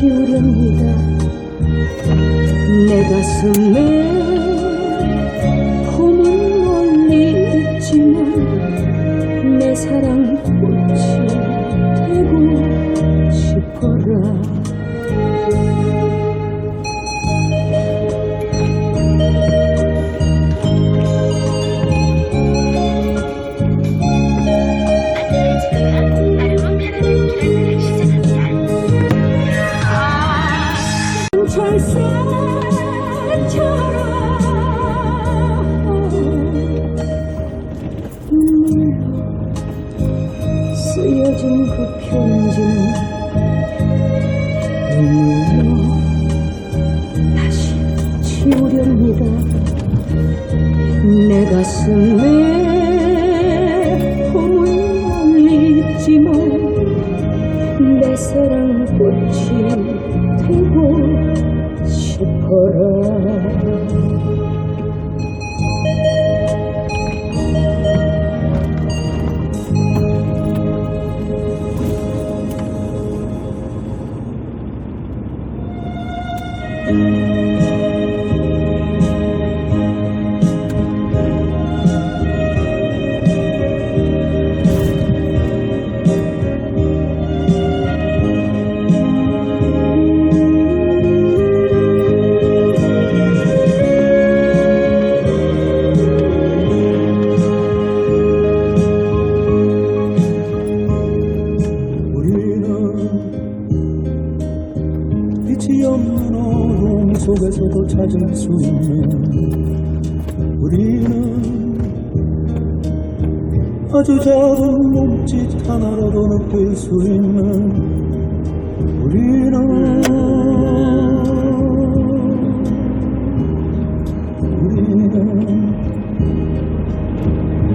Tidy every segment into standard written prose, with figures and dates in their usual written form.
치우렵니다. 내 가슴에 봄은 멀리 있지만 내 사랑꽃이 되고 싶어라. 철새처럼 눈물로 쓰여진 그 편지는 눈물로 다시 지우렵니다. 내 가슴에 봄은 멀리 있지만 내 사랑꽃이 되고 싶어라. 빛이 없는 어둠 속에서도 찾을 수 있는 우리는 아주 작은 몸짓 하나로도 느낄 수 있는 우리는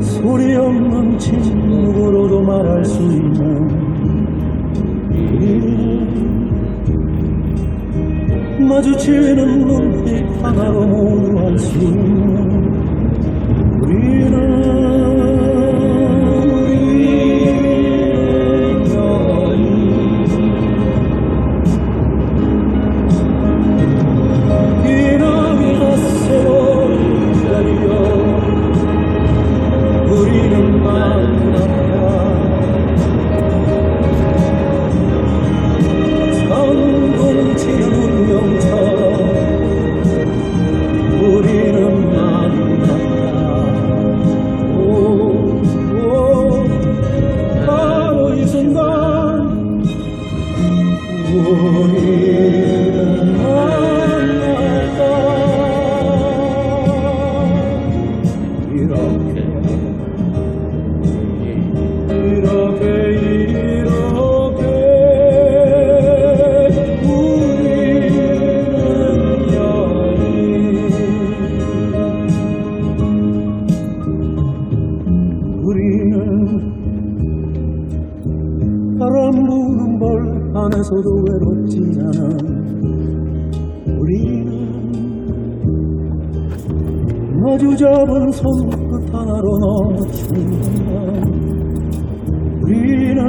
소리 없는 침묵으로도 말할 수 있는 우리는 마주치는 눈빛 하나로 모두 알 수 있는 기나긴 낯세로 기다려 우리는 만났다. 선동치는 운명처럼 우리는 만났다. 바로 이 순간 우리는 만났다. 이렇게 우리는 바람 부는 벌 안에서도 외롭지 않아. 우리는 마주 잡은 손끝 하나로 넘어진다. 우리는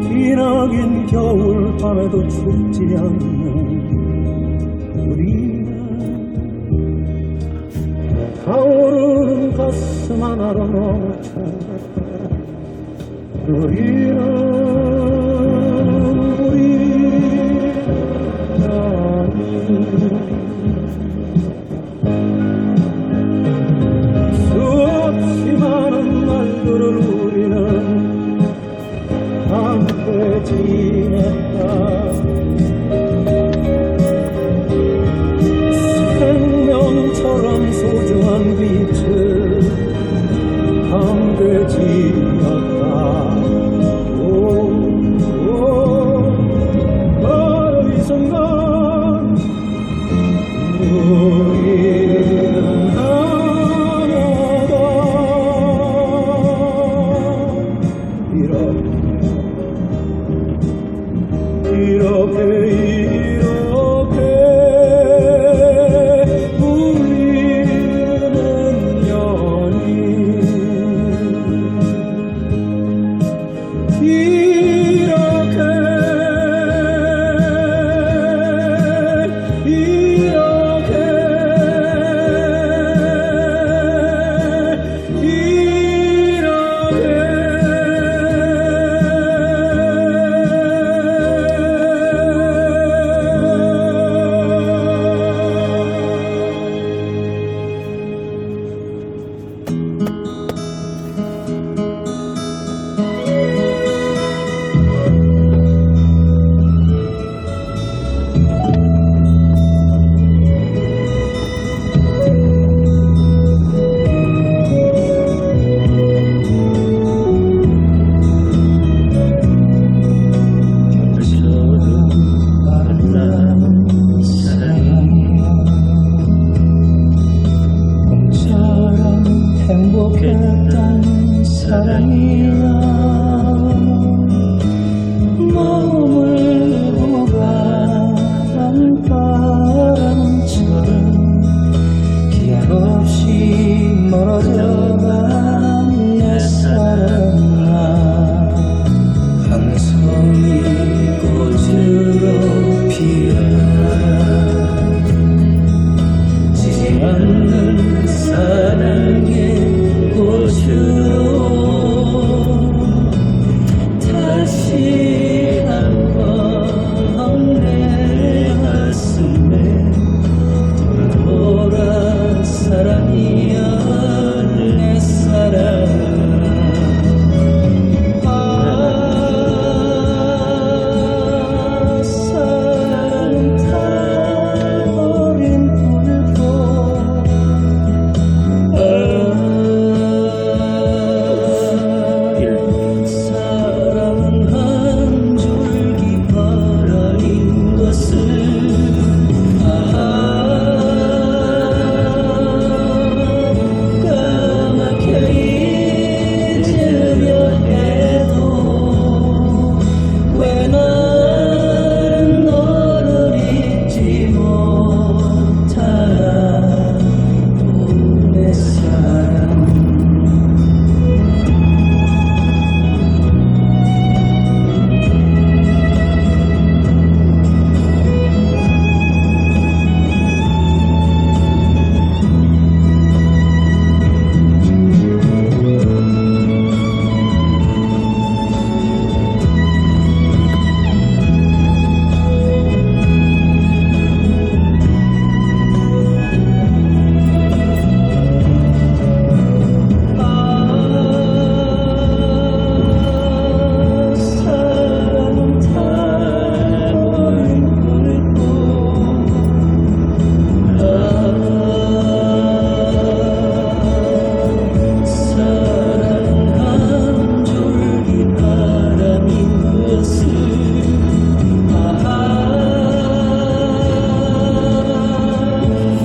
기나긴 겨울 밤에도 춥지 않는 우리는 타오르는 가슴 하나로 넘어찬다. 우리는 수없이 많은 날들을 우리는 함께 지냈다. 생명처럼 소중한 빛을 함께 지었다. 바로 이 순간 우리는 하나다. 이렇게 우리는 연인 행복했던 사랑이야 마음을 두고 가는 바람처럼 기약 없이 멀어져간 내 사랑아 한 송이 꽃으로 피어나지 않는 사랑의 꽃으로 다시 한번 내 가슴에 돌아오라 사랑이여 내 사랑아 사랑은 타버린 불꽃 사랑은 한 줄기 바람인 것을 까맣게 잊으려 해도 왜 난 너를 잊지 못하나 내 사랑 사랑은 타버린 불꽃 사랑은 한 줄기 바람인 것을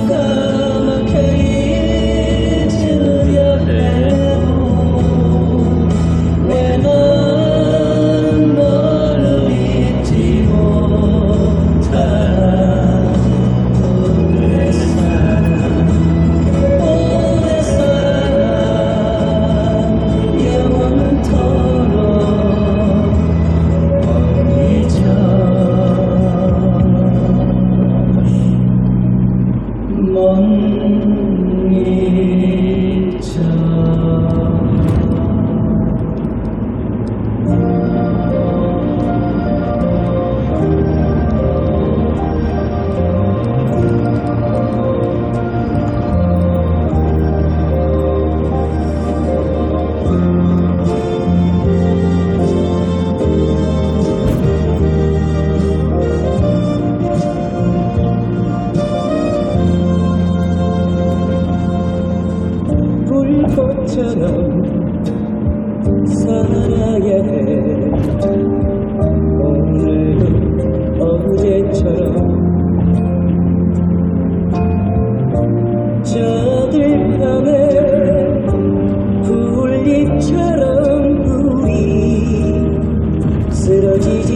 까맣게 잊으려 해도 왜 난 너를 잊지 못하나 내 사랑 내 사랑 영원토록 먼 잊어 불꽃처럼 살아야 해 오늘도 어제처럼 저들 밤에 불빛처럼 우리 쓰러지지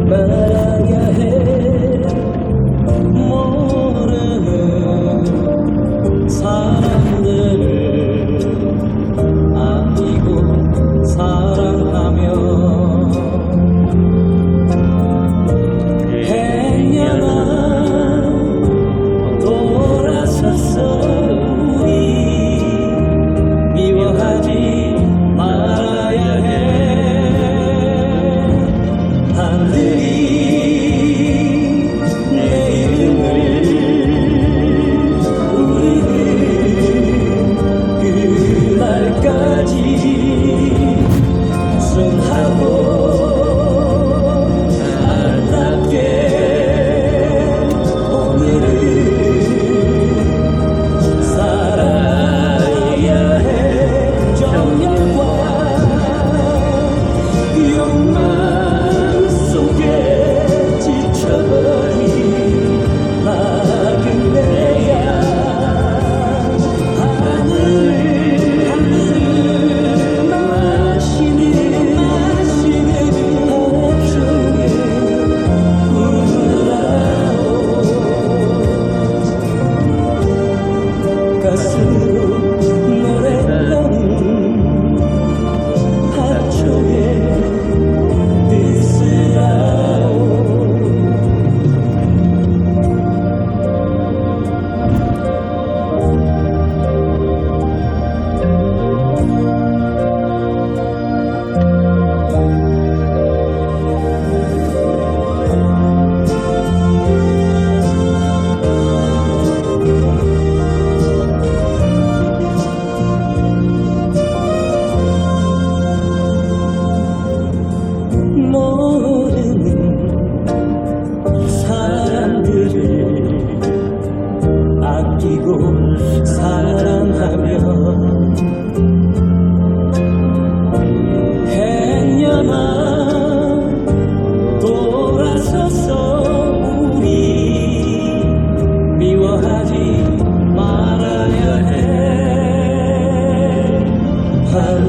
말아야 해 모르는 사람들을 아끼고 사랑하며 행여나 돌아서서 우리 미워하지 말아야 해 하늘이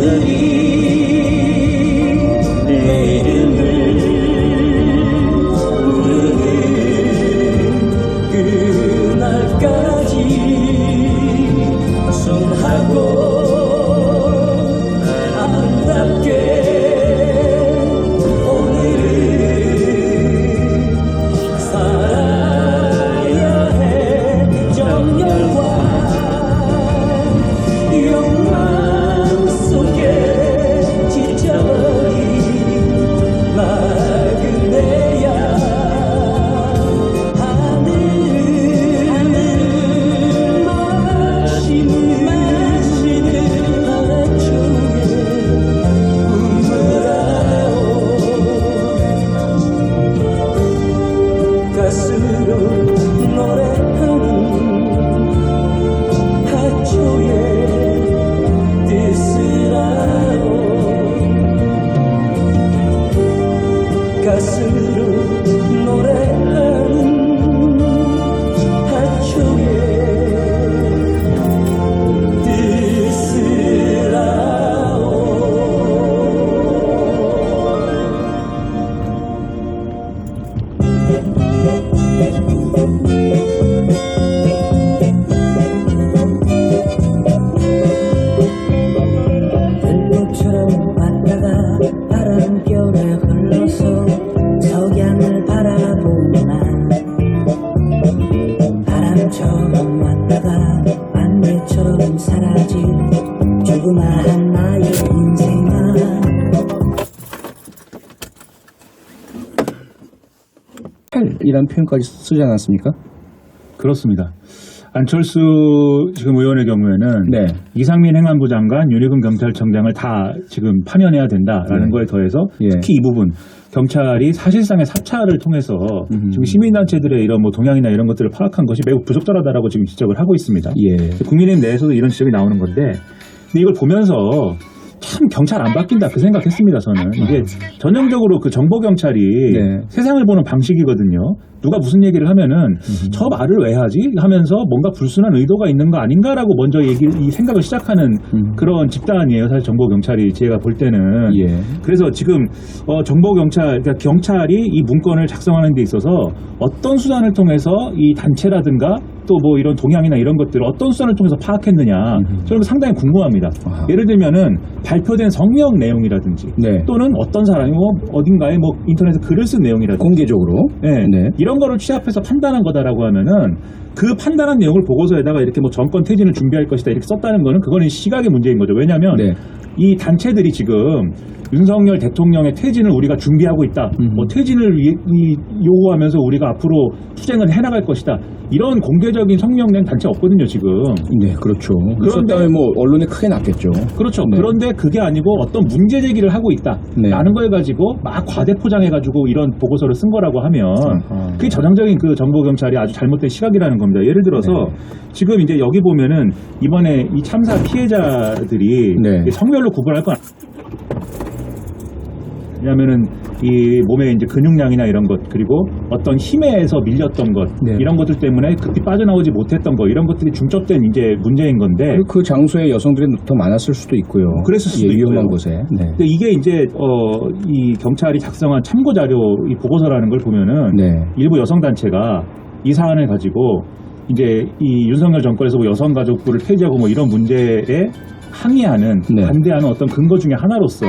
하늘이 내 이름을 부르는 그날까지 숨하고 아름답게 오늘을 살아야 해. 정열과 욕망 속에 지쳐버린 맑은 내야 하늘을 마시는 하초에 꿈을하오. 가수로 노래하는 하초에 뜻을하오. 가수로 노래하는 하초에 뜻을하오. 들꽃처럼 왔다가 바람결에 흘러서 석양을 바라보나 바람처럼 왔다가 안개처럼 사라질 조그마한 나의 인생아. 이란 표현까지 쓰지 않았습니까? 그렇습니다. 안철수 지금 의원의 경우에는 네. 이상민 행안부 장관, 윤희근 경찰청장을 다 지금 파면해야 된다라는 네. 거에 더해서 예. 특히 이 부분 경찰이 사실상의 사찰을 통해서 지금 시민단체들의 이런 뭐 동향이나 이런 것들을 파악한 것이 매우 부적절하다라고 지금 지적을 하고 있습니다. 예. 국민의힘 내에서도 이런 지적이 나오는 건데, 근데 이걸 보면서 참 경찰 안 바뀐다 그 생각했습니다. 저는 이게 전형적으로 그 정보 경찰이 네. 세상을 보는 방식이거든요. 누가 무슨 얘기를 하면은 저 말을 왜 하지 하면서 뭔가 불순한 의도가 있는 거 아닌가라고 먼저 이 생각을 시작하는 그런 집단이에요. 사실 정보 경찰이 제가 볼 때는. 예. 그래서 지금 정보 경찰, 그러니까 경찰이 이 문건을 작성하는 데 있어서 어떤 수단을 통해서 이 단체라든가 또 뭐 이런 동향이나 이런 것들을 어떤 수단을 통해서 파악했느냐, 저는 상당히 궁금합니다. 아하. 예를 들면은 발표된 성명 내용이라든지 네. 또는 어떤 사람이 뭐 어딘가에 뭐 인터넷에 글을 쓴 내용이라든지 공개적으로. 네. 네. 이런 거를 취합해서 판단한 거다라고 하면은 그 판단한 내용을 보고서에다가 이렇게 뭐 정권 퇴진을 준비할 것이다 이렇게 썼다는 거는 그거는 시각의 문제인 거죠. 왜냐하면 네. 이 단체들이 지금 윤석열 대통령의 퇴진을 우리가 준비하고 있다. 뭐 퇴진을 요구하면서 우리가 앞으로 투쟁을 해나갈 것이다. 이런 공개적인 성명 낸 단체 없거든요, 지금. 네, 그렇죠. 그런데- 그런데 뭐 언론에 크게 났겠죠. 그렇죠. 네. 그런데 그게 아니고 어떤 문제 제기를 하고 있다. 네. 라는 걸 가지고 막 과대 포장해가지고 이런 보고서를 쓴 거라고 하면 아하. 그게 전형적인 그 정보경찰이 아주 잘못된 시각이라는 겁니다. 예를 들어서 네. 지금 이제 여기 보면은 이번에 이 참사 피해자들이 네. 성별로 구분할 건 왜냐면은 이 몸의 이제 근육량이나 이런 것 그리고 어떤 힘에서 밀렸던 것 네. 이런 것들 때문에 급히 빠져나오지 못했던 것 이런 것들이 중첩된 이제 문제인 건데 그리고 그 장소에 여성들이 더 많았을 수도 있고요. 그랬을 수도 예, 위험한 있고요. 곳에. 네. 근데 이게 이제 이 경찰이 작성한 참고 자료 이 보고서라는 걸 보면은 네. 일부 여성 단체가 이 사안을 가지고 이제 이 윤석열 정권에서 뭐 여성 가족부를 폐지하고 뭐 이런 문제에 항의하는 네. 반대하는 어떤 근거 중에 하나로서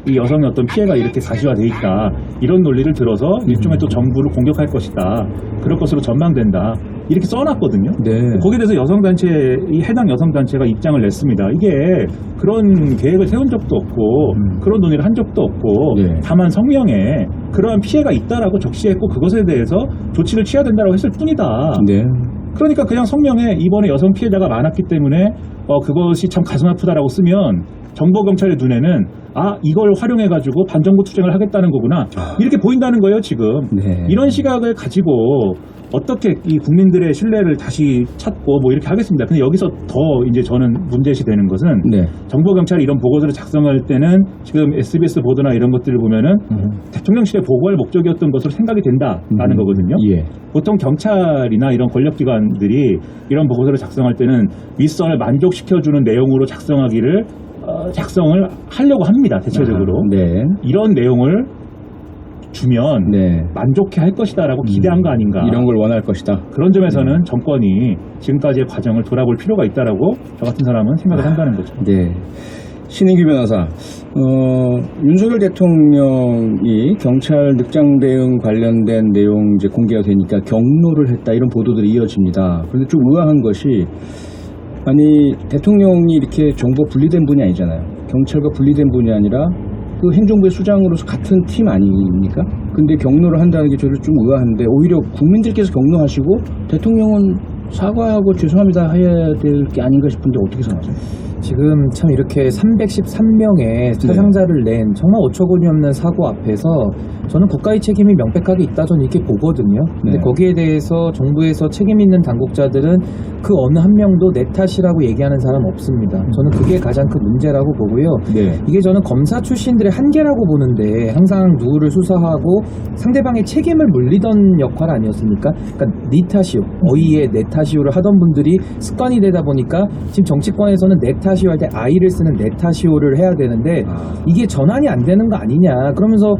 이 여성의 어떤 피해가 이렇게 가시화돼 있다 이런 논리를 들어서 일종의 또 정부를 공격할 것이다 그럴 것으로 전망된다 이렇게 써놨거든요. 네. 거기에 대해서 여성단체, 이 해당 여성단체가 입장을 냈습니다. 이게 그런 계획을 세운 적도 없고, 그런 논의를 한 적도 없고, 네. 다만 성명에 그러한 피해가 있다라고 적시했고, 그것에 대해서 조치를 취해야 된다고 했을 뿐이다. 네. 그러니까 그냥 성명에 이번에 여성 피해자가 많았기 때문에, 그것이 참 가슴 아프다라고 쓰면, 정보경찰의 눈에는, 이걸 활용해가지고 반정부 투쟁을 하겠다는 거구나. 이렇게 보인다는 거예요, 지금. 네. 이런 시각을 가지고, 어떻게 이 국민들의 신뢰를 다시 찾고 뭐 이렇게 하겠습니다. 근데 여기서 더 이제 저는 문제시 되는 것은 네. 정보경찰이 이런 보고서를 작성할 때는 지금 SBS 보도나 이런 것들을 보면은 대통령실에 보고할 목적이었던 것으로 생각이 된다라는 거거든요. 예. 보통 경찰이나 이런 권력기관들이 이런 보고서를 작성할 때는 윗선을 만족시켜주는 내용으로 작성하기를 작성을 하려고 합니다. 대체적으로. 네. 이런 내용을 주면 네. 만족해 할 것이다라고 기대한 거 아닌가. 이런 걸 원할 것이다. 그런 점에서는 정권이 지금까지의 과정을 돌아볼 필요가 있다라고 저 같은 사람은 생각을 한다는 거죠. 네. 신인규 변호사, 윤석열 대통령이 경찰 늑장 대응 관련된 내용 이제 공개가 되니까 경로를 했다 이런 보도들이 이어집니다. 그런데 좀 의아한 것이 아니 대통령이 이렇게 정보 분리된 분이 아니잖아요. 경찰과 분리된 분이 아니라 그 행정부의 수장으로서 같은 팀 아닙니까? 근데 경로를 한다는 게 저를 좀 의아한데 오히려 국민들께서 경로하시고 대통령은 사과하고 죄송합니다 해야 될 게 아닌가 싶은데 어떻게 생각하세요? 지금 참 이렇게 313명의 사상자를 낸 정말 어처구니 없는 사고 앞에서 저는 국가의 책임이 명백하게 있다 저는 이렇게 보거든요. 근데 네. 거기에 대해서 정부에서 책임 있는 당국자들은 그 어느 한 명도 내 탓이라고 얘기하는 사람 없습니다. 저는 그게 가장 큰 문제라고 보고요. 네. 이게 저는 검사 출신들의 한계라고 보는데 항상 누구를 수사하고 상대방의 책임을 물리던 역할 아니었습니까? 그러니까 네 탓이요. 어이에 내 탓이요를 하던 분들이 습관이 되다 보니까 지금 정치권에서는 내 탓이요 할 때 아이를 쓰는 내 탓이요를 해야 되는데 이게 전환이 안 되는 거 아니냐. 그러면서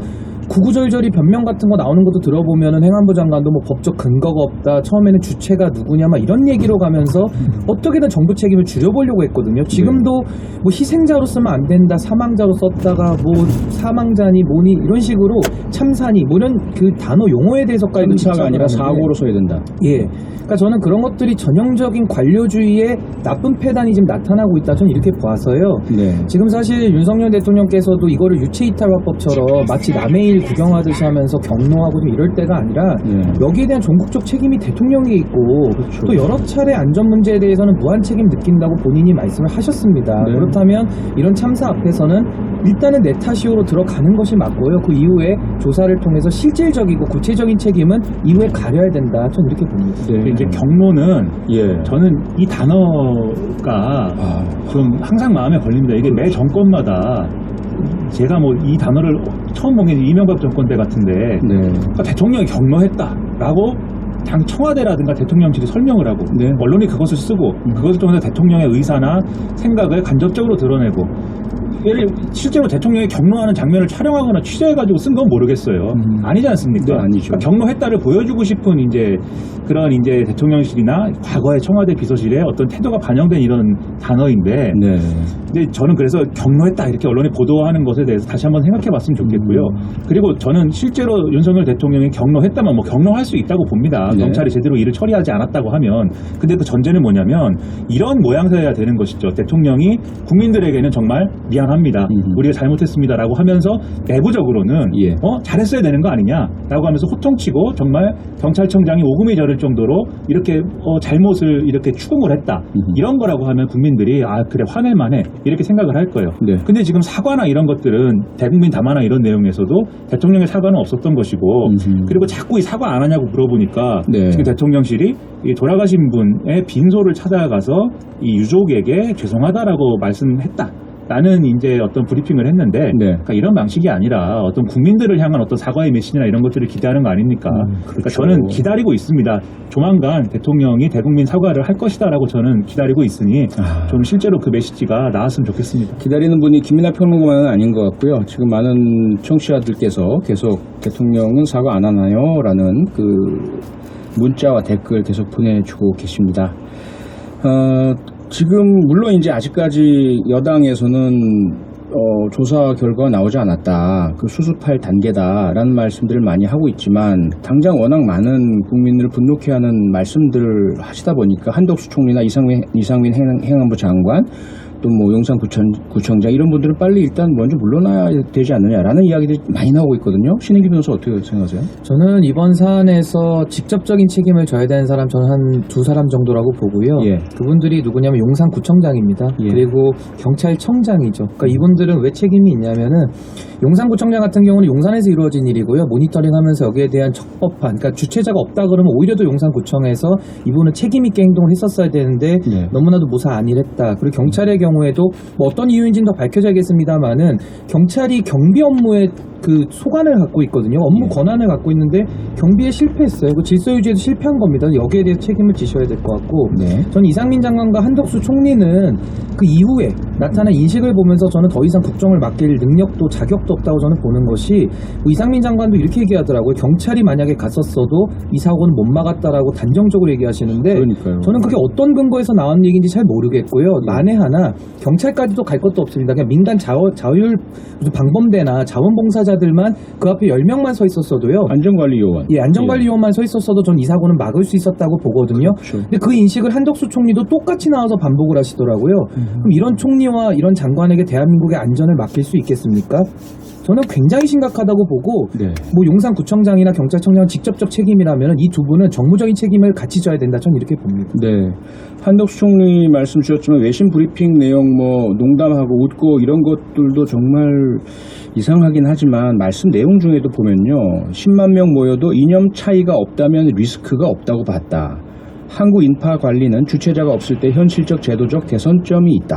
구구절절이 변명 같은 거 나오는 것도 들어보면은 행안부 장관도 뭐 법적 근거가 없다. 처음에는 주체가 누구냐 막 이런 얘기로 가면서 어떻게든 정부 책임을 줄여보려고 했거든요. 지금도 뭐 희생자로 쓰면 안 된다. 사망자로 썼다가 뭐 사망자니 뭐니 이런 식으로 참사니 뭐 이런 그 단어 용어에 대해서까지도 참사가 아니라 사고로 써야 된다. 예. 그러니까 저는 그런 것들이 전형적인 관료주의의 나쁜 패단이 지금 나타나고 있다. 저는 이렇게 봐서요. 네. 지금 사실 윤석열 대통령께서도 이거를 유체이탈화법처럼 마치 남의 일 구경하듯이 하면서 경로하고 좀 이럴 때가 아니라 여기에 대한 전국적 책임이 대통령에 있고 그렇죠. 또 여러 차례 안전 문제에 대해서는 무한 책임 느낀다고 본인이 말씀을 하셨습니다. 네. 그렇다면 이런 참사 앞에서는 일단은 내 탓이오로 들어가는 것이 맞고요. 그 이후에 조사를 통해서 실질적이고 구체적인 책임은 이후에 가려야 된다. 저는 이렇게 봅니다. 네. 이제 경로는 예. 저는 이 단어가 좀 항상 마음에 걸립니다. 이게 매 정권마다 제가 뭐 이 단어를 처음 본 게 이명박 정권 때 같은데 네. 그러니까 대통령이 경로했다라고 당 청와대라든가 대통령실이 설명을 하고 네. 언론이 그것을 쓰고 그것을 통해서 대통령의 의사나 생각을 간접적으로 드러내고 실제로 대통령이 경로하는 장면을 촬영하거나 취재해가지고 쓴 건 모르겠어요. 아니지 않습니까? 네, 아니죠. 그러니까 경로했다를 보여주고 싶은 이제 그런 이제 대통령실이나 과거의 청와대 비서실의 어떤 태도가 반영된 이런 단어인데, 네. 근데 저는 그래서 경로했다 이렇게 언론이 보도하는 것에 대해서 다시 한번 생각해봤으면 좋겠고요. 그리고 저는 실제로 윤석열 대통령이 경로했다면 뭐 경로할 수 있다고 봅니다. 네. 경찰이 제대로 일을 처리하지 않았다고 하면, 근데 그 전제는 뭐냐면 이런 모양새여야 되는 것이죠. 대통령이 국민들에게는 정말 미안합니다. 우리가 잘못했습니다라고 하면서 내부적으로는 예. 잘했어야 되는 거 아니냐라고 하면서 호통치고 정말 경찰청장이 오금이 저릴 정도로 이렇게 잘못을 이렇게 추궁을 했다. 이런 거라고 하면 국민들이 아 그래 화낼 만해 이렇게 생각을 할 거예요. 네. 근데 지금 사과나 이런 것들은 대국민 담화나 이런 내용에서도 대통령의 사과는 없었던 것이고 그리고 자꾸 이 사과 안 하냐고 물어보니까 네. 지금 대통령실이 이 돌아가신 분의 빈소를 찾아가서 이 유족에게 죄송하다라고 말씀했다. 라는 이제 어떤 브리핑을 했는데, 네. 그러니까 이런 방식이 아니라 어떤 국민들을 향한 어떤 사과의 메시지나 이런 것들을 기대하는 거 아닙니까? 그러니까 그렇죠. 저는 기다리고 있습니다. 조만간 대통령이 대국민 사과를 할 것이다라고 저는 기다리고 있으니 좀 실제로 그 메시지가 나왔으면 좋겠습니다. 기다리는 분이 김민하 평론가만은 아닌 것 같고요. 지금 많은 청취자들께서 계속 대통령은 사과 안 하나요? 라는 그 문자와 댓글 계속 보내주고 계십니다. 지금 물론 이제 아직까지 여당에서는 조사 결과가 나오지 않았다. 그 수습할 단계다라는 말씀들을 많이 하고 있지만 당장 워낙 많은 국민을 분노케 하는 말씀들을 하시다 보니까 한덕수 총리나 이상민 행안부 장관 또 뭐 용산구청장 이런 분들은 빨리 일단 먼저 물러나야 되지 않느냐라는 이야기들이 많이 나오고 있거든요. 신인기 변호사 어떻게 생각하세요? 저는 이번 사안에서 직접적인 책임을 져야 되는 사람 저는 한 두 사람 정도라고 보고요. 예. 그분들이 누구냐면 용산구청장입니다. 예. 그리고 경찰청장이죠. 그러니까 이분들은 왜 책임이 있냐면은 용산구청장 같은 경우는 용산에서 이루어진 일이고요. 모니터링하면서 여기에 대한 적법한, 그러니까 주체자가 없다 그러면 오히려 더 용산구청에서 이분은 책임 있게 행동을 했었어야 되는데 네. 너무나도 무사 안일했다. 그리고 경찰의 경우 경우에도 뭐 어떤 이유인지는 더 밝혀져야겠습니다만은 경찰이 경비 업무에 그 소관을 갖고 있거든요. 업무 권한을 갖고 있는데 경비에 실패했어요. 그 질서 유지에도 실패한 겁니다. 여기에 대해 책임을 지셔야 될 것 같고, 네. 저는 이상민 장관과 한덕수 총리는 그 이후에 나타난 인식을 보면서 저는 더 이상 국정을 맡길 능력도 자격도 없다고 저는 보는 것이, 뭐 이상민 장관도 이렇게 얘기하더라고요. 경찰이 만약에 갔었어도 이 사고는 못 막았다라고 단정적으로 얘기하시는데, 그러니까요. 저는 그게 어떤 근거에서 나온 얘기인지 잘 모르겠고요. 만에 하나 경찰까지도 갈 것도 없습니다. 그냥 민간 자율 무슨 방범대나 자원봉사자들만 그 앞에 10명만 서 있었어도요. 안전관리요원. 예, 안전관리요원만 서 있었어도 전 이 사고는 막을 수 있었다고 보거든요. 그렇죠. 근데 그 인식을 한덕수 총리도 똑같이 나와서 반복을 하시더라고요. 그럼 이런 총리와 이런 장관에게 대한민국의 안전을 맡길 수 있겠습니까? 저는 굉장히 심각하다고 보고, 네. 뭐 용산구청장이나 경찰청장은 직접적 책임이라면 이 두 분은 정무적인 책임을 같이 져야 된다. 저는 이렇게 봅니다. 네. 한덕수 총리 말씀 주셨지만 외신 브리핑 내용 뭐 농담하고 웃고 이런 것들도 정말 이상하긴 하지만 말씀 내용 중에도 보면요. 10만 명 모여도 이념 차이가 없다면 리스크가 없다고 봤다. 항구 인파 관리는 주체자가 없을 때 현실적 제도적 개선점이 있다.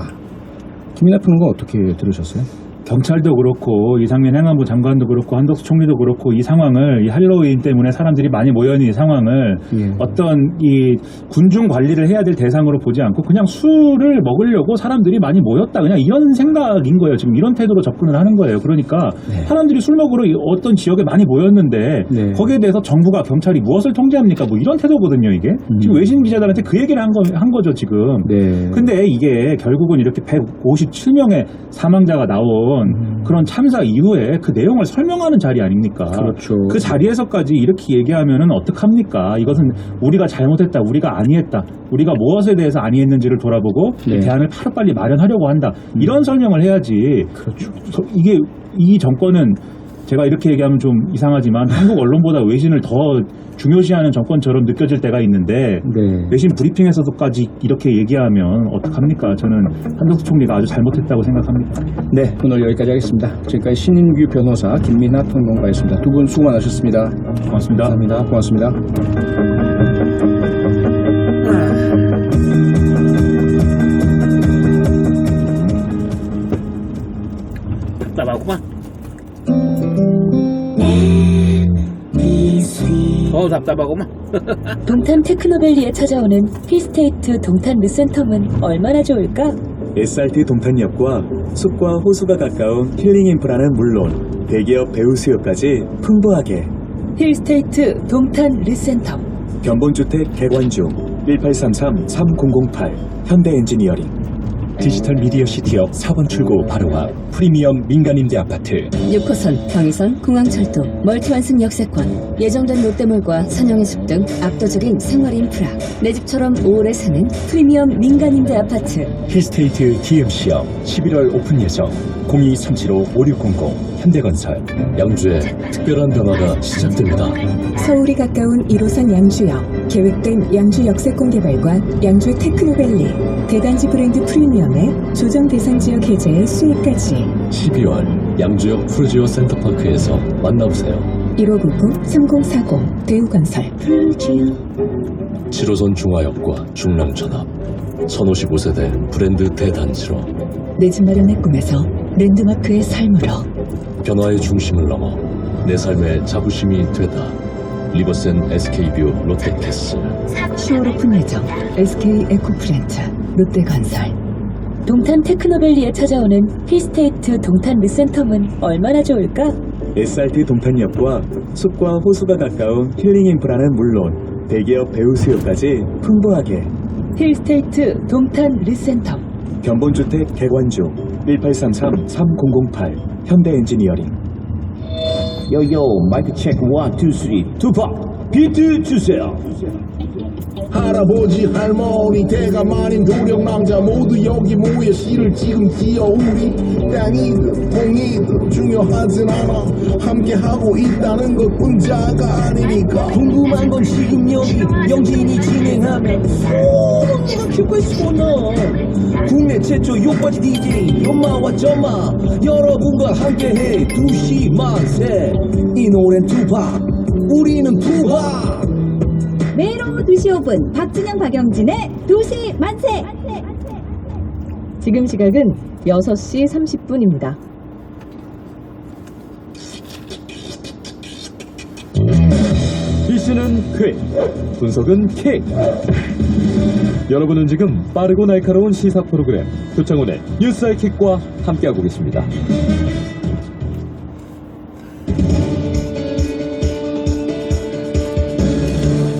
김이나 평론가 어떻게 들으셨어요? 경찰도 그렇고 이상민 행안부 장관도 그렇고 한덕수 총리도 그렇고 이 상황을, 이 할로윈 때문에 사람들이 많이 모여있는 이 상황을 어떤 이 군중 관리를 해야 될 대상으로 보지 않고 그냥 술을 먹으려고 사람들이 많이 모였다, 그냥 이런 생각인 거예요. 지금 이런 태도로 접근을 하는 거예요. 그러니까 사람들이 술 먹으러 어떤 지역에 많이 모였는데 거기에 대해서 정부가, 경찰이 무엇을 통제합니까? 뭐 이런 태도거든요. 이게 지금 외신 기자들한테 그 얘기를 한 거죠 지금. 근데 이게 결국은 이렇게 157명의 사망자가 나온 그런 참사 이후에 그 내용을 설명하는 자리 아닙니까? 그렇죠. 그 자리에서까지 이렇게 얘기하면은 어떡합니까? 이것은 우리가 잘못했다, 우리가 아니했다, 우리가 무엇에 대해서 아니했는지를 돌아보고 대안을 하루빨리 마련하려고 한다, 이런 설명을 해야지. 그렇죠. 이게, 이 정권은, 제가 이렇게 얘기하면 좀 이상하지만 한국 언론보다 외신을 더 중요시하는 정권처럼 느껴질 때가 있는데 외신 브리핑에서도까지 이렇게 얘기하면 어떡합니까? 저는 한덕수 총리가 아주 잘못했다고 생각합니다. 네, 오늘 여기까지 하겠습니다. 지금까지 신인규 변호사, 김민하 평론가였습니다. 두 분 수고 많으셨습니다. 고맙습니다. 감사합니다. 고맙습니다. 답답하구만. 답답하구만. 동탄 테크노밸리에 찾아오는 힐스테이트 동탄 르센텀은 얼마나 좋을까? SRT 동탄역과 숲과 호수가 가까운 힐링 인프라는 물론 대기업 배우 수요까지 풍부하게. 힐스테이트 동탄 르센텀. 견본주택 개관 중 1833-3008 현대엔지니어링. 디지털 미디어 시티역 4번 출구 바로 앞 프리미엄 민간임대 아파트. 6호선, 경의선, 공항철도, 멀티완승 역세권, 예정된 롯데몰과 선영해숲 등 압도적인 생활 인프라. 내 집처럼 오래 사는 프리미엄 민간임대 아파트. 힐스테이트 DMC역 11월 오픈 예정. 02-375-5600 현대건설. 양주에 특별한 변화가 시작됩니다. 서울이 가까운 1호선 양주역, 계획된 양주 역세권 개발과 양주 테크노밸리, 대단지 브랜드 프리미엄의 조정 대상 지역 해제의 수익까지. 12월 양주역 푸르지오 센터파크에서 만나보세요. 1599-3040 대우건설. 7호선 중화역과 중랑전합 1055세대 브랜드 대단지로 내 집 마련의 꿈에서 랜드마크의 삶으로. 변화의 중심을 넘어 내 삶의 자부심이 되다. 리버센 SK뷰 롯데캐슬. 10월 오픈 예정 SK 에코프렌트 롯데건설. 동탄 테크노밸리에 찾아오는 힐스테이트 동탄 르센텀은 얼마나 좋을까? SRT 동탄역과 숲과 호수가 가까운 힐링 인프라는 물론 대기업 배우 수요까지 풍부하게. 힐스테이트 동탄 르센텀. 견본주택 개관 중 1833-3008 현대엔지니어링. 요요 마이크 체크 1, 2, 3 투팍 비트 주세요. 할아버지 할머니 대가마님 도령망자 모두 여기 모여 시를 지금 지어 우리 땅이든 통이든 중요하진 않아 함께하고 있다는 것뿐자가 아니니까. 궁금한 건 지금 여기 영진이 진행하면 소름이가 켜고 있구나. 국내 최초 욕바지 DJ 연마와 점마 여러분과 함께해 2시 만세. 이 노래는 투팍 우리는 투팍. 매일 오후 2시 5분 박진영 박영진의 2시 만세. 지금 시각은 6시 30분입니다. 이슈는 쾌, 분석은 K. 여러분은 지금 빠르고 날카로운 시사 프로그램 조창훈의 뉴스 아이킥과 함께하고 계십니다.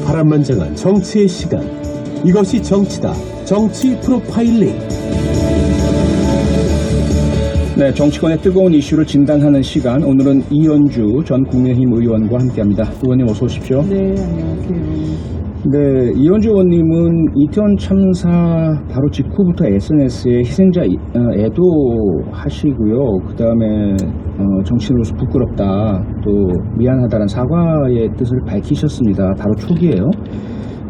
파란만장한 정치의 시간. 이것이 정치다. 정치 프로파일링. 네, 정치권의 뜨거운 이슈를 진단하는 시간. 오늘은 이현주 전 국민의힘 의원과 함께합니다. 의원님 어서 오십시오. 네, 안녕하세요. 네, 이현주 의원님은 이태원 참사 바로 직후부터 SNS에 희생자 애도하시고요. 그 다음에 정치인으로서 부끄럽다, 또 미안하다는 사과의 뜻을 밝히셨습니다. 바로 초기에요.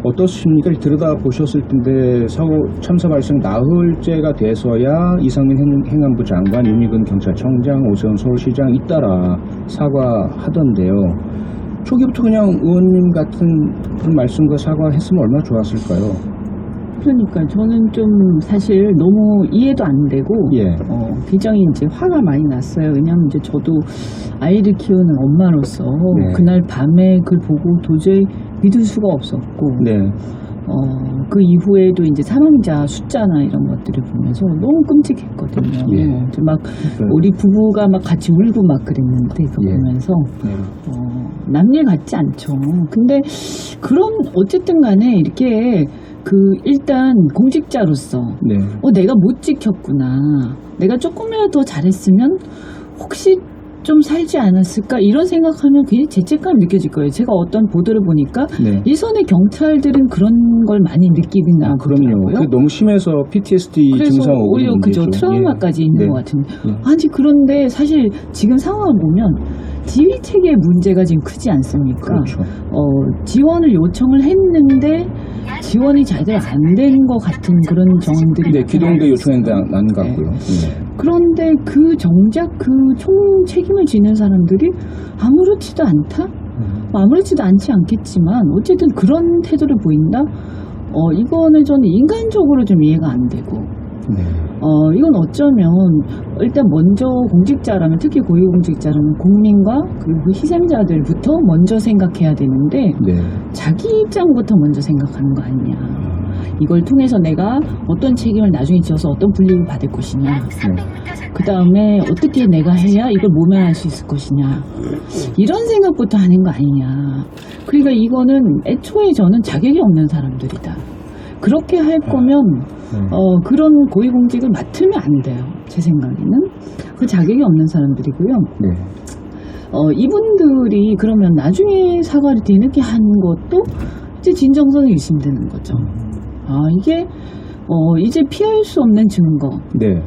어떻습니까? 들여다보셨을 텐데 참사 발생 나흘째가 돼서야 이상민 행안부 장관, 윤희근 경찰청장, 오세훈 서울시장 잇따라 사과하던데요. 초기부터 그냥 의원님 같은 그런 말씀과 사과했으면 얼마나 좋았을까요? 그러니까 저는 좀 사실 너무 이해도 안 되고 예. 굉장히 이제 화가 많이 났어요. 왜냐하면 이제 저도 아이를 키우는 엄마로서 네. 그날 밤에 그걸 보고 도저히 믿을 수가 없었고 네. 그 이후에도 이제 사망자 숫자나 이런 것들을 보면서 너무 끔찍했거든요. 예. 이제 막 우리 부부가 막 같이 울고 막 그랬는데 그거 예. 보면서 네. 남일 같지 않죠. 근데 그런 어쨌든 간에 이렇게 일단 공직자로서 네. 내가 못 지켰구나. 내가 조금이라도 더 잘했으면 혹시 좀 살지 않았을까 이런 생각하면 괜히 죄책감이 느껴질 거예요. 제가 어떤 보도를 보니까 네. 예전에 경찰들은 그런 걸 많이 느끼나 그럼요. 보더라고요. 그게 너무 심해서 PTSD 그래서 증상 오고 오히려 그죠 문제죠. 트라우마까지 예. 있는 네. 것 같은데 예. 아니 그런데 사실 지금 상황을 보면 지휘 체계의 문제가 지금 크지 않습니까? 그렇죠. 지원을 요청을 했는데 지원이 제대로 안 된 것 같은 그런 정황들이 네, 기동대 요청했는데 안 네. 갔고요. 네. 그런데 정작 총 책임을 지는 사람들이 아무렇지도 않다? 아무렇지도 않지 않겠지만 어쨌든 그런 태도를 보인다? 이거는 저는 인간적으로 좀 이해가 안 되고 네. 이건 어쩌면 일단 먼저 공직자라면 특히 고위공직자라면 국민과 그리고 희생자들부터 먼저 생각해야 되는데 네. 자기 자기 입장부터 먼저 생각하는 거 아니냐. 이걸 통해서 내가 어떤 책임을 나중에 지어서 어떤 불이익을 받을 것이냐. 그 다음에 어떻게 내가 해야 이걸 모면할 수 있을 것이냐. 이런 생각부터 하는 거 아니냐. 그러니까 이거는 애초에 저는 자격이 없는 사람들이다. 그렇게 할 거면 그런 고위공직을 맡으면 안 돼요. 제 생각에는. 그 자격이 없는 사람들이고요. 네. 이분들이 그러면 나중에 사과를 뒤늦게 한 것도 이제 진정성이 의심되는 거죠. 이게 이제 피할 수 없는 증거. 네.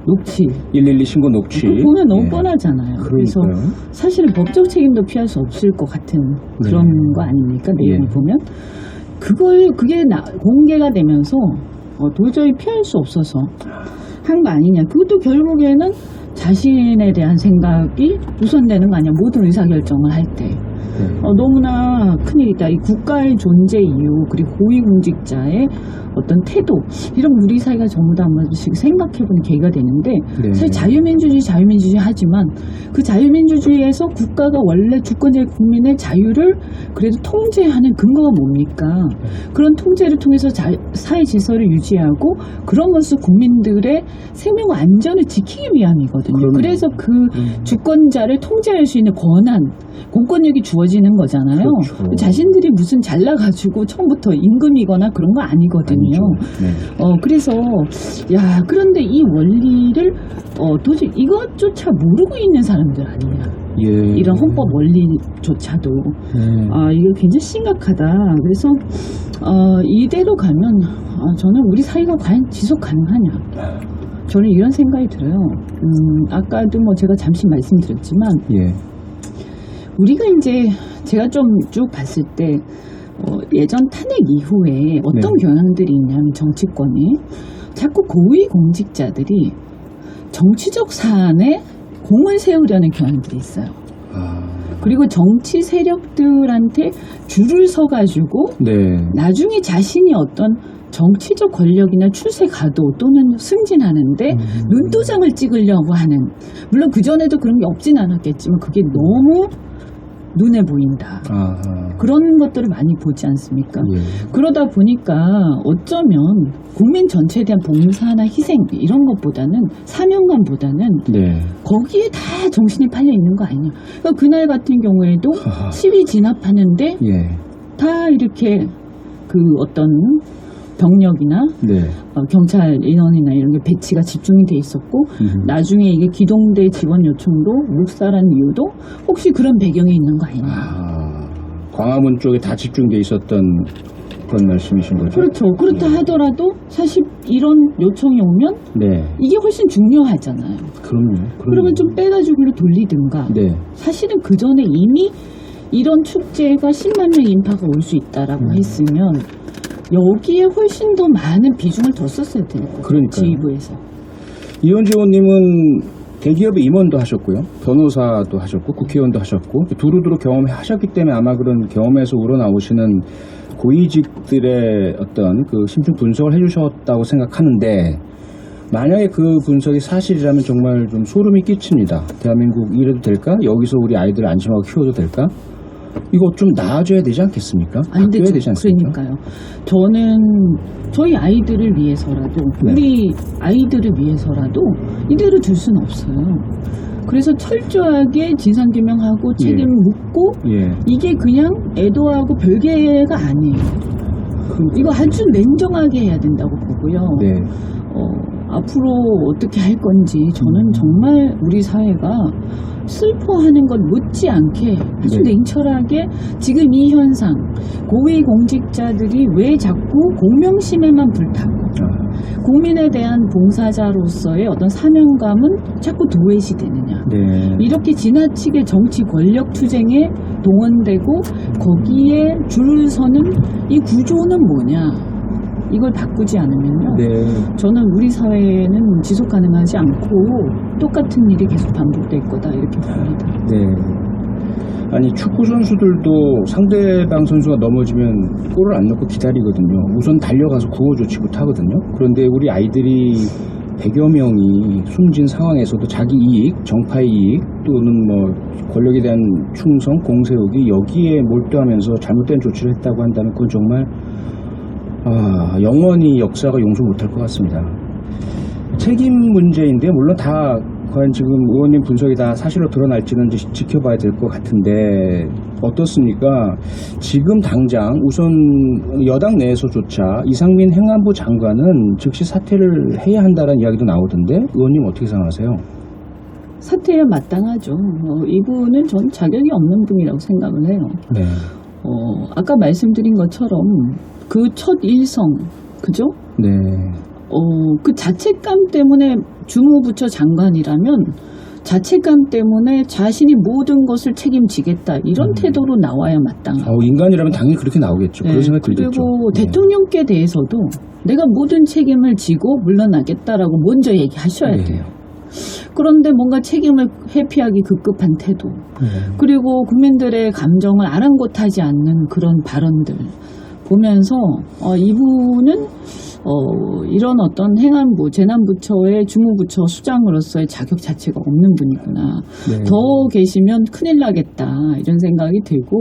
녹취. 112 신고 녹취. 그거 보면 너무 예. 뻔하잖아요. 그래서 그러니까요. 사실은 법적 책임도 피할 수 없을 것 같은 그런 거 아닙니까? 내용을 예. 보면. 그게 공개가 되면서 도저히 피할 수 없어서 한 거 아니냐. 그것도 결국에는 자신에 대한 생각이 우선되는 거 아니야. 모든 의사결정을 할 때. 너무나 큰일이다. 이 국가의 존재 이유 그리고 고위공직자의 어떤 태도 이런 우리 사회가 전부 다 한 번씩 생각해보는 계기가 되는데 네. 사실 자유민주주의 하지만 그 자유민주주의에서 국가가 원래 주권적 국민의 자유를 그래도 통제하는 근거가 뭡니까? 그런 통제를 통해서 사회 질서를 유지하고 그러면서 국민들의 생명과 안전을 지키기 위함이거든요. 그럼요. 그래서 그 주권자를 통제할 수 있는 권한 공권력이 주어지는 거잖아요. 그렇죠. 자신들이 무슨 잘나가지고 처음부터 임금이거나 그런 거 아니거든요. 네. 그래서 그런데 이 원리를 도저히 이것조차 모르고 있는 사람들 아니냐. 예. 이런 헌법 원리조차도 이게 굉장히 심각하다. 그래서 이대로 가면 저는 우리 사회가 과연 지속 가능하냐. 저는 이런 생각이 들어요. 아까도 제가 잠시 말씀드렸지만 예. 우리가 이제 제가 좀 쭉 봤을 때 예전 탄핵 이후에 어떤 네. 경향들이 있냐면 정치권에 자꾸 고위 공직자들이 정치적 사안에 공을 세우려는 경향들이 있어요. 그리고 정치 세력들한테 줄을 서가지고 네. 나중에 자신이 어떤 정치적 권력이나 추세 가도 또는 승진하는데 눈도장을 찍으려고 하는, 물론 그전에도 그런 게 없진 않았겠지만 그게 너무 눈에 보인다. 그런 것들을 많이 보지 않습니까? 예. 그러다 보니까 어쩌면 국민 전체에 대한 봉사나 희생 이런 것보다는 사명감보다는 네. 거기에 다 정신이 팔려 있는 거 아니냐. 그러니까 그날 같은 경우에도 시위 진압하는데 예. 다 이렇게 그 어떤 병력이나 네. 경찰 인원이나 이런 게 배치가 집중이 돼 있었고 나중에 이게 기동대 지원 요청도 묵살한 이유도 혹시 그런 배경이 있는 거 아니냐. 광화문 쪽에 다 집중돼 있었던 그런 말씀이신 거죠? 그렇죠. 그렇다 하더라도 사실 이런 요청이 오면 네. 이게 훨씬 중요하잖아요. 그럼요. 그러면 좀 빼가지고 글로 돌리든가. 네. 사실은 그 전에 이미 이런 축제가 10만 명 인파가 올 수 있다라고 했으면 여기에 훨씬 더 많은 비중을 더 썼어야 되는 거죠. 그러니까요. 지휘부에서. 이현재 의원님은 대기업의 임원도 하셨고요. 변호사도 하셨고 국회의원도 하셨고 두루두루 경험하셨기 때문에 아마 그런 경험에서 우러나오시는 고위직들의 어떤 그 심층 분석을 해주셨다고 생각하는데 만약에 그 분석이 사실이라면 정말 좀 소름이 끼칩니다. 대한민국 이래도 될까? 여기서 우리 아이들을 안심하고 키워도 될까? 이거 좀 나아져야 되지 않겠습니까? 바뀌어야 되지 않습니까? 그러니까요. 저는 저희 아이들을 위해서라도 우리 아이들을 위해서라도 이대로 둘 수는 없어요. 그래서 철저하게 진상규명하고 책임 묻고 이게 그냥 애도하고 별개가 아니에요. 이거 아주 냉정하게 해야 된다고 보고요. 앞으로 어떻게 할 건지 저는 정말 우리 사회가 슬퍼하는 것 못지않게 아주 냉철하게 지금 이 현상 고위공직자들이 왜 자꾸 공명심에만 불타고 국민에 대한 봉사자로서의 어떤 사명감은 자꾸 도외시되느냐. 이렇게 지나치게 정치 권력 투쟁에 동원되고 거기에 줄을 서는 이 구조는 뭐냐. 이걸 바꾸지 않으면요. 저는 우리 사회는 지속 가능하지 않고 똑같은 일이 계속 반복될 거다 이렇게 봅니다. 아니 축구 선수들도 상대방 선수가 넘어지면 골을 안 넣고 기다리거든요. 우선 달려가서 구호조치 못하거든요. 그런데 우리 아이들이 100여 명이 숨진 상황에서도 자기 이익, 정파의 이익 또는 뭐 권력에 대한 충성, 공세우기 여기에 몰두하면서 잘못된 조치를 했다고 한다면 그건 정말 영원히 역사가 용서 못할 것 같습니다. 책임 문제인데 물론 다 과연 지금 의원님 분석이 다 사실로 드러날지는 지켜봐야 될 것 같은데 어떻습니까? 지금 당장 우선 여당 내에서조차 이상민 행안부 장관은 즉시 사퇴를 해야 한다는 이야기도 나오던데 의원님 어떻게 생각하세요? 사퇴해야 마땅하죠. 이분은 전 자격이 없는 분이라고 생각을 해요. 아까 말씀드린 것처럼 그 첫 일성, 그죠? 그 자책감 때문에 주무부처 장관이라면 자책감 때문에 자신이 모든 것을 책임지겠다 이런 태도로 나와야 마땅하고 인간이라면 당연히 그렇게 나오겠죠. 그런 생각이 들겠죠. 그리고 대통령께 대해서도 내가 모든 책임을 지고 물러나겠다라고 먼저 얘기하셔야 돼요. 그런데 뭔가 책임을 회피하기 급급한 태도 그리고 국민들의 감정을 아랑곳하지 않는 그런 발언들 보면서 이분은 이런 어떤 행안부, 재난부처의 주무부처 수장으로서의 자격 자체가 없는 분이구나. 더 계시면 큰일 나겠다 이런 생각이 들고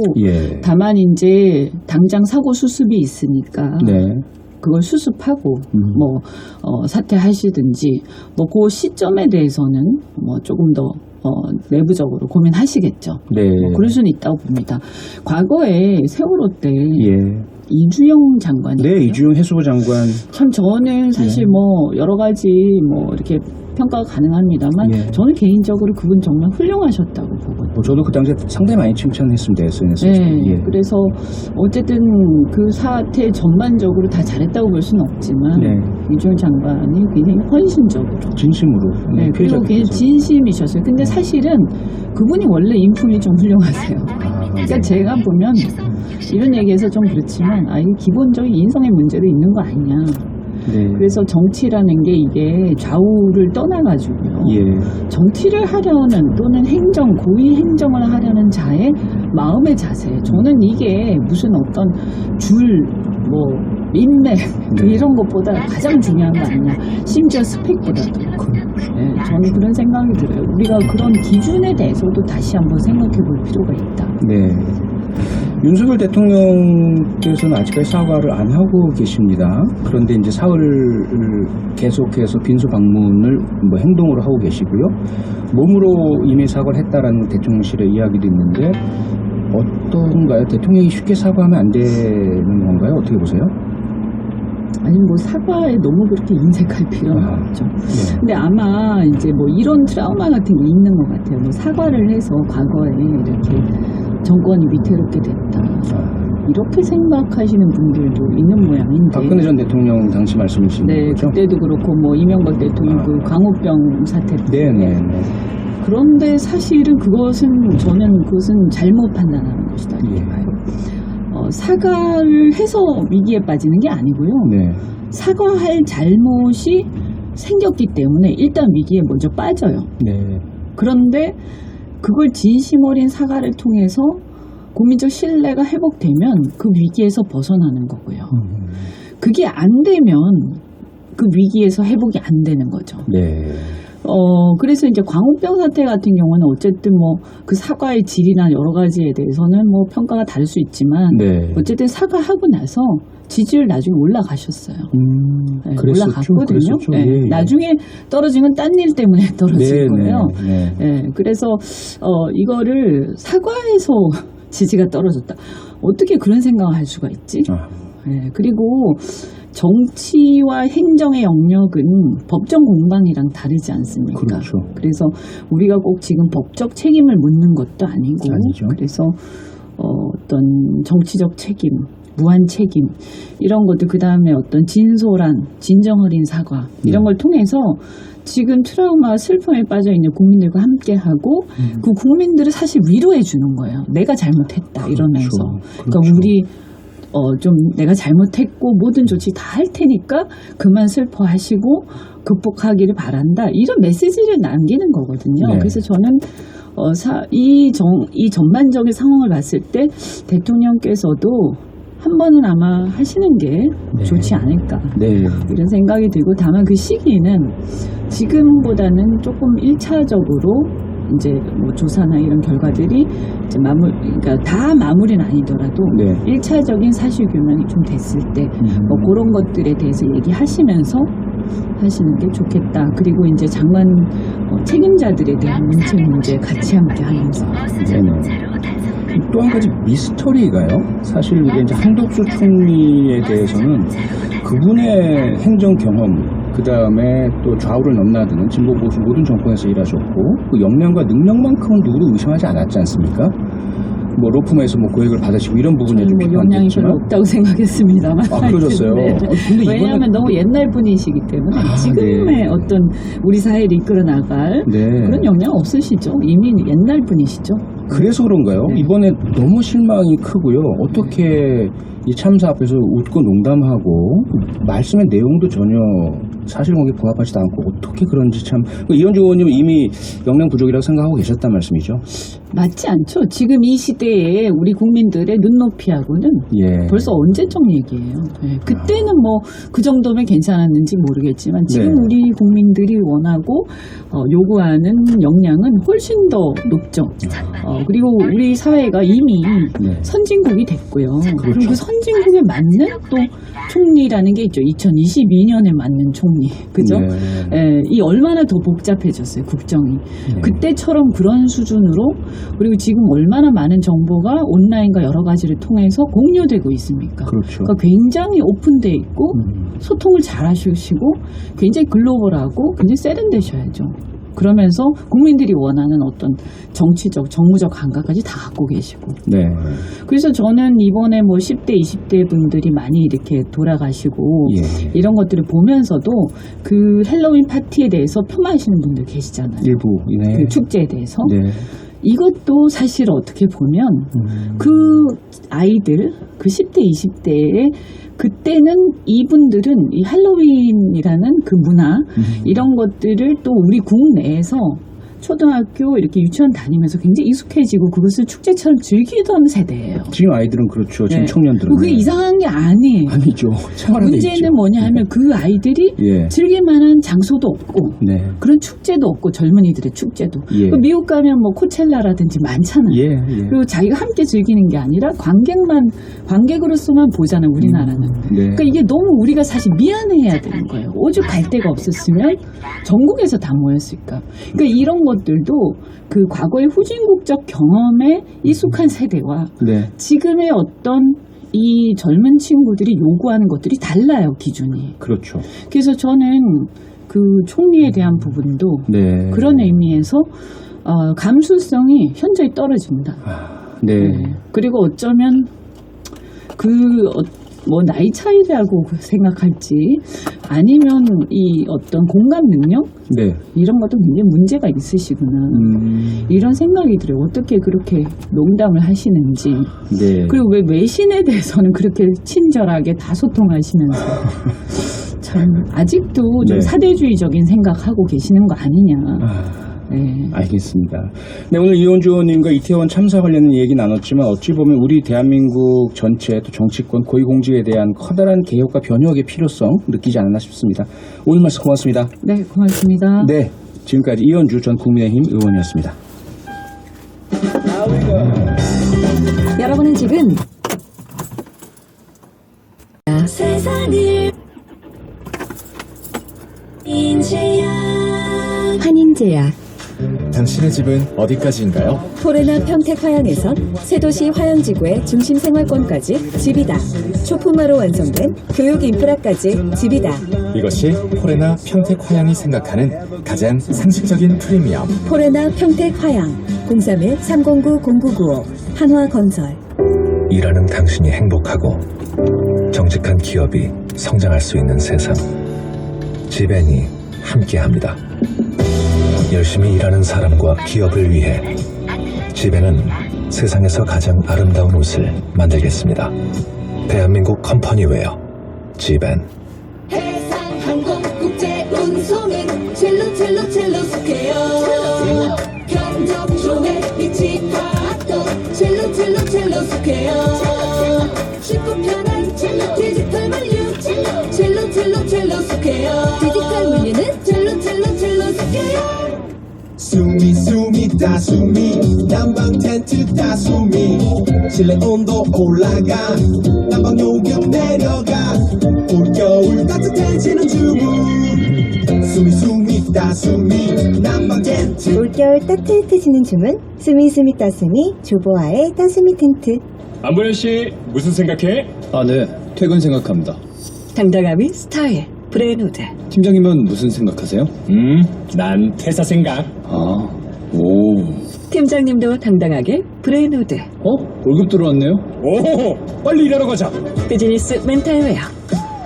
다만 이제 당장 사고 수습이 있으니까 그걸 수습하고 사퇴하시든지 그 시점에 대해서는 조금 더 내부적으로 고민하시겠죠. 그럴 수는 있다고 봅니다. 과거에 세월호 때 이주영 장관. 이주영 해수부 장관. 참 저는 사실 여러 가지 이렇게 평가가 가능합니다만 저는 개인적으로 그분 정말 훌륭하셨다고 보거든요. 저도 그 당시에 상당히 많이 칭찬했습니다. SNS에서. 그래서 어쨌든 그 사태 전반적으로 다 잘했다고 볼 수는 없지만 이주영 장관이 굉장히 헌신적으로 진심으로 그리고 굉장히 진심이셨어요. 근데 사실은 그분이 원래 인품이 좀 훌륭하세요. 그러니까 제가 보면 이런 얘기해서 좀 그렇지만 이게 기본적인 인성의 문제도 있는 거 아니냐. 네. 그래서 정치라는 게 이게 좌우를 떠나가지고요. 예. 정치를 하려는 또는 고위 행정을 하려는 자의 마음의 자세. 저는 이게 무슨 어떤 인맥 이런 것보다 가장 중요한 거 아니냐. 심지어 스펙보다도. 네, 저는 그런 생각이 들어요. 우리가 그런 기준에 대해서도 다시 한번 생각해 볼 필요가 있다. 네. 윤석열 대통령께서는 아직까지 사과를 안 하고 계십니다. 그런데 이제 사흘을 계속해서 빈소 방문을 행동으로 하고 계시고요. 몸으로 이미 사과를 했다라는 대통령실의 이야기도 있는데 어떤가요? 대통령이 쉽게 사과하면 안 되는 건가요? 어떻게 보세요? 아니 사과에 너무 그렇게 인색할 필요는 없죠. 네. 근데 아마 이제 이런 트라우마 같은 게 있는 것 같아요. 사과를 해서 과거에 이렇게 정권이 위태롭게 됐다. 이렇게 생각하시는 분들도 있는 모양인데. 박근혜 전 대통령 당시 말씀이신 거죠? 그때도 그렇고 이명박 대통령 그 광우병 사태. 네네. 그런데 사실은 저는 그것은 잘못 판단하는 것이다 이렇게 봐요. 사과를 해서 위기에 빠지는 게 아니고요. 네. 사과할 잘못이 생겼기 때문에 일단 위기에 먼저 빠져요. 네. 그런데 그걸 진심 어린 사과를 통해서 국민적 신뢰가 회복되면 그 위기에서 벗어나는 거고요. 그게 안 되면 그 위기에서 회복이 안 되는 거죠. 네. 그래서 이제 광우병 사태 같은 경우는 어쨌든 그 사과의 질이나 여러 가지에 대해서는 평가가 다를 수 있지만 네. 어쨌든 사과하고 나서 지지율 나중에 올라가셨어요. 네, 그랬었죠. 올라갔거든요. 네. 예, 예. 나중에 떨어진 건 딴 일 때문에 떨어진 거예요. 네. 네, 그래서 이거를 사과해서 지지가 떨어졌다. 어떻게 그런 생각을 할 수가 있지? 네, 그리고 정치와 행정의 영역은 법정 공방이랑 다르지 않습니까? 그렇죠. 그래서 우리가 꼭 지금 법적 책임을 묻는 것도 아니고 아니죠. 그래서 어떤 정치적 책임, 무한 책임 이런 것들 그다음에 어떤 진솔한 진정 어린 사과 이런 걸 통해서 지금 트라우마 슬픔에 빠져 있는 국민들과 함께하고 그 국민들을 사실 위로해 주는 거예요. 내가 잘못했다 이러면서. 그러니까 우리 좀 내가 잘못했고 모든 조치 다 할 테니까 그만 슬퍼하시고 극복하기를 바란다 이런 메시지를 남기는 거거든요. 네. 그래서 저는 이 전반적인 상황을 봤을 때 대통령께서도 한 번은 아마 하시는 게 좋지 않을까 이런 생각이 들고 다만 그 시기는 지금보다는 조금 1차적으로 이제 조사나 이런 결과들이 이제 그러니까 다 마무리는 아니더라도 1차적인 사실 규명이 좀 됐을 때 그런 것들에 대해서 얘기하시면서 하시는 게 좋겠다. 그리고 이제 장관 책임자들에 대한 문제 같이 함께 하면서. 또 한 가지 미스터리가요. 사실 이제 한덕수 총리에 대해서는 그분의 행정 경험, 그 다음에 또 좌우를 넘나드는 진보 보수 모든 정권에서 일하셨고 그 역량과 능력만큼은 누구도 의심하지 않았지 않습니까? 로펌에서 고액을 받으시고 이런 부분에 좀 역량이 별로 없다고 생각했습니다만. 그러셨어요. 네. 근데 왜냐하면 너무 옛날 분이시기 때문에 지금의 어떤 우리 사회를 이끌어 나갈 그런 역량 없으시죠. 이미 옛날 분이시죠. 그래서 그런가요? 이번에 너무 실망이 크고요. 어떻게 이 참사 앞에서 웃고 농담하고 말씀의 내용도 전혀 사실관계에 부합하지도 않고 어떻게 그런지 참. 이현주 의원님은 이미 역량 부족이라고 생각하고 계셨단 말씀이죠? 맞지 않죠. 지금 이 시대에 우리 국민들의 눈높이하고는 벌써 언제적 얘기예요. 그때는 그 정도면 괜찮았는지 모르겠지만 지금 우리 국민들이 원하고 요구하는 역량은 훨씬 더 높죠. 그리고 우리 사회가 이미 선진국이 됐고요. 그리고 그 선진국에 맞는 또 총리라는 게 있죠. 2022년에 맞는 총리. 그죠? 이 얼마나 더 복잡해졌어요. 국정이. 그때처럼 그런 수준으로 그리고 지금 얼마나 많은 정보가 온라인과 여러 가지를 통해서 공유되고 있습니까? 그러니까 굉장히 오픈되어 있고 소통을 잘 하시고 굉장히 글로벌하고 굉장히 세련되셔야죠. 그러면서 국민들이 원하는 어떤 정치적, 정무적 감각까지 다 갖고 계시고. 그래서 저는 이번에 10대, 20대 분들이 많이 이렇게 돌아가시고 이런 것들을 보면서도 그 헬로윈 파티에 대해서 폄하하시는 분들 계시잖아요. 일부. 그 축제에 대해서. 이것도 사실 어떻게 보면 그 아이들, 그 10대, 20대에 그때는 이분들은 이 할로윈이라는 그 문화 이런 것들을 또 우리 국내에서 초등학교 이렇게 유치원 다니면서 굉장히 익숙해지고 그것을 축제처럼 즐기던 세대예요. 지금 아이들은 그렇죠. 지금 네. 청년들은. 그게 이상한 게 아니에요. 아니죠. 생활화돼 문제는 있죠. 뭐냐 하면 그 아이들이 예. 즐길 만한 장소도 없고 네. 그런 축제도 없고 젊은이들의 축제도. 예. 그 미국 가면 뭐 코첼라라든지 많잖아요. 예, 예. 그리고 자기가 함께 즐기는 게 아니라 관객으로서만 보잖아요. 우리나라는. 네. 그러니까 이게 너무 우리가 사실 미안해야 되는 거예요. 오죽 갈 데가 없었으면 전국에서 다 모였을까. 그러니까 이런 것들도 그 과거의 후진국적 경험에 익숙한 세대와 네. 지금의 어떤 이 젊은 친구들이 요구하는 것들이 달라요, 기준이. 그렇죠. 그래서 저는 그 총리에 대한 부분도 네. 그런 의미에서 감수성이 현저히 떨어집니다. 네. 그리고 어쩌면 뭐 나이 차이라고 생각할지 아니면 이 어떤 공감 능력 네. 이런 것도 굉장히 문제가 있으시구나 이런 생각이 들어요. 어떻게 그렇게 농담을 하시는지. 네. 그리고 왜 외신에 대해서는 그렇게 친절하게 다 소통하시면서 참 아직도 좀 네. 사대주의적인 생각하고 계시는 거 아니냐. 네. 알겠습니다. 네, 오늘 이원주 의원님과 이태원 참사 관련된 얘기 나눴지만 어찌 보면 우리 대한민국 전체 또 정치권 고위공직에 대한 커다란 개혁과 변혁의 필요성 느끼지 않았나 싶습니다. 오늘 말씀 고맙습니다. 네, 고맙습니다. 네, 지금까지 이원주 전 국민의힘 의원이었습니다. 여러분은 지금 세상을 한인제약 당신의 집은 어디까지인가요? 포레나 평택 화양에선 세도시 화양지구의 중심 생활권까지 집이다. 초품화로 완성된 교육 인프라까지 집이다. 이것이 포레나 평택 화양이 생각하는 가장 상식적인 프리미엄. 포레나 평택 화양 031-309-0995 한화건설. 일하는 당신이 행복하고 정직한 기업이 성장할 수 있는 세상. 지벤이 함께합니다. 열심히 일하는 사람과 기업을 위해 지벤은 세상에서 가장 아름다운 옷을 만들겠습니다. 대한민국 컴퍼니웨어 지벤. 해상항공국제운송은 첼로 스퀘어 경적존에 빛이 파도 첼로 스퀘어 쉽고 편한 디지털 물류 첼로 스퀘어 디지털 물류는 첼로 스퀘어 수미 다수미 난방 텐트 다수미 실내 온도 올라가 난방 요금 내려가 올겨울 따뜻해지는 주문 수미 다수미 난방 텐트. 올겨울 따뜻해지는 주문 수미 따수미 조보아의 따수미 텐트. 안보현 씨 무슨 생각해? 아, 네. 퇴근 생각합니다. 당당함이 스타일 브레누드. 팀장님은 무슨 생각하세요? 난 퇴사 생각. 아, 오. 팀장님도 당당하게 브레누드. 월급 들어왔네요? 오, 빨리 일하러 가자. 비즈니스 멘탈웨어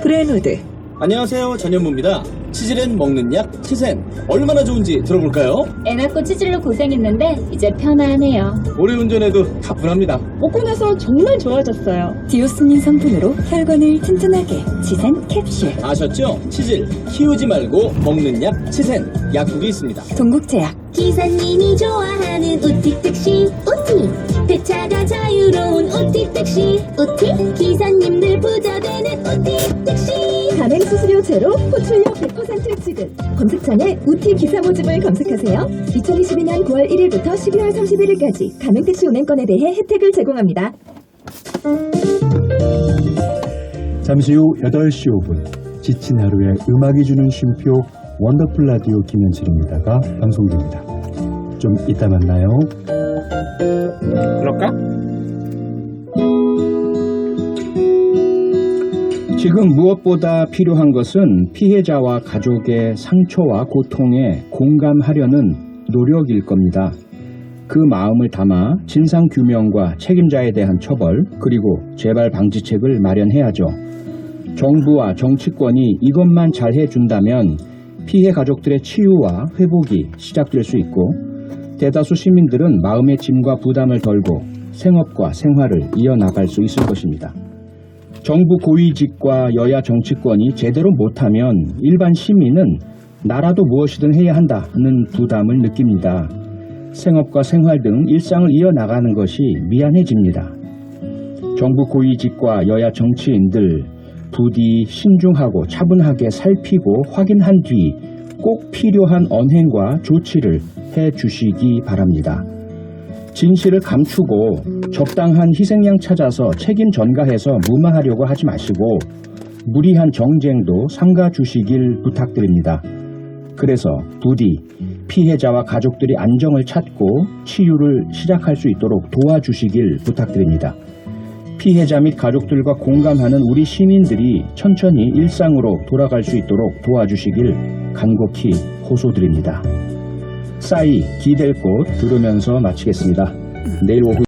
브레누드. 안녕하세요, 전현무입니다. 치질엔 먹는 약 치센 얼마나 좋은지 들어볼까요? 애 낳고 치질로 고생했는데 이제 편안해요. 오래 운전해도 가뿐합니다. 먹고 나서 정말 좋아졌어요. 디오스민 성분으로 혈관을 튼튼하게 치센 캡슐. 아셨죠? 치질 키우지 말고 먹는 약 치센 약국이 있습니다. 동국제약. 기사님이 좋아하는 우티 택시 우티 배차가 자유로운 우티 택시 우티 기사님들 부자 되는 우티 택시 가맹 수수료 제로 호출료 100% 지급. 검색창에 우티 기사 모집을 검색하세요. 2022년 9월 1일부터 12월 31일까지 가맹 택시 운행권에 대해 혜택을 제공합니다. 잠시 후 8시 5분 지친 하루에 음악이 주는 쉼표 원더풀 라디오 김현철입니다가 방송됩니다. 좀 이따 만나요. 그럴까? 지금 무엇보다 필요한 것은 피해자와 가족의 상처와 고통에 공감하려는 노력일 겁니다. 그 마음을 담아 진상규명과 책임자에 대한 처벌 그리고 재발 방지책을 마련해야죠. 정부와 정치권이 이것만 잘 해준다면 피해 가족들의 치유와 회복이 시작될 수 있고 대다수 시민들은 마음의 짐과 부담을 덜고 생업과 생활을 이어나갈 수 있을 것입니다. 정부 고위직과 여야 정치권이 제대로 못하면 일반 시민은 나라도 무엇이든 해야 한다는 부담을 느낍니다. 생업과 생활 등 일상을 이어나가는 것이 미안해집니다. 정부 고위직과 여야 정치인들 부디 신중하고 차분하게 살피고 확인한 뒤 꼭 필요한 언행과 조치를 해 주시기 바랍니다. 진실을 감추고 적당한 희생양 찾아서 책임 전가해서 무마하려고 하지 마시고 무리한 정쟁도 삼가 주시길 부탁드립니다. 그래서 부디 피해자와 가족들이 안정을 찾고 치유를 시작할 수 있도록 도와주시길 부탁드립니다. 피해자 및 가족들과 공감하는 우리 시민들이 천천히 일상으로 돌아갈 수 있도록 도와주시길 간곡히 호소드립니다. 싸이 기댈 꽃 들으면서 마치겠습니다. 내일 오후